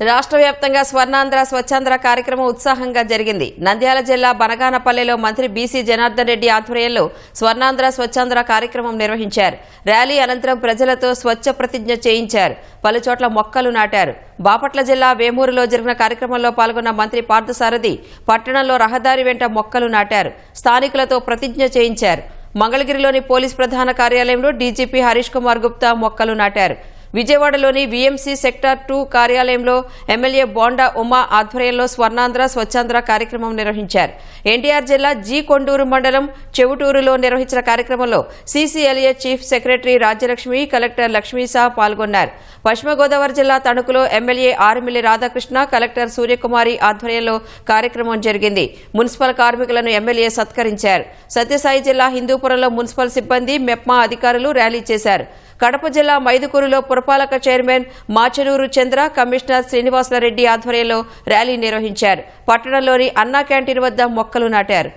రాష్ట్ర వ్యాప్తంగా స్వర్ణాంధ్ర స్వచ్ఛాంధ్ర కార్యక్రమం ఉత్సాహంగా జరిగింది. నంద్యాల జిల్లా బనగానపల్లెలో మంత్రి బీసీ జనార్దన్ రెడ్డి ఆధ్వర్యంలో స్వర్ణాంధ్ర స్వచ్ఛాంధ్ర కార్యక్రమం నిర్వహించారు. ర్యాలీ అనంతరం ప్రజలతో స్వచ్ఛ ప్రతిజ్ఞ చేయించారు. పలుచోట్ల మొక్కలు నాటారు. బాపట్ల జిల్లా వేమూరులో జరిగిన కార్యక్రమంలో పాల్గొన్న మంత్రి పార్థసారథి పట్టణంలో రహదారి వెంట మొక్కలు నాటారు. స్థానికులతో ప్రతిజ్ఞ చేయించారు. మంగళగిరిలోని పోలీస్ ప్రధాన కార్యాలయంలో డీజీపీ హరీష్ కుమార్ గుప్తా మొక్కలు నాటారు. విజయవాడలోని వీఎంసీ సెక్టార్ 2 కార్యాలయంలో ఎమ్మెల్యే బోండా ఉమా ఆధ్వర్యంలో స్వర్ణాంధ్ర స్వచ్ఛాంధ్ర కార్యక్రమం నిర్వహించారు. ఎన్టీఆర్ జిల్లా జీ కొండూరు మండలం చెవుటూరులో నిర్వహించిన కార్యక్రమంలో CCLA chief secretary Rajyalakshmi, collector Lakshmisha పాల్గొన్నారు. పశ్చిమ గోదావరి జిల్లా తణుకులో ఎమ్మెల్యే ఆరుమిల్లి రాధాకృష్ణ, కలెక్టర్ సూర్యకుమారి ఆధ్వర్యంలో కార్యక్రమం జరిగింది. మున్సిపల్ కార్మికులను ఎమ్మెల్యే సత్కరించారు. సత్యసాయి జిల్లా హిందూపురంలో మున్సిపల్ సిబ్బంది, మెప్మా అధికారులు ర్యాలీ చేశారు. కడప జిల్లా మైదుకూరులో పురపాలక చైర్మన్ మాచనూరు చంద్ర, కమిషనర్ శ్రీనివాసులరెడ్డి ఆధ్వర్యంలో ర్యాలీ నిర్వహించారు. పట్టణంలోని అన్నా క్యాంటీన్ వద్ద మొక్కలు నాటారు.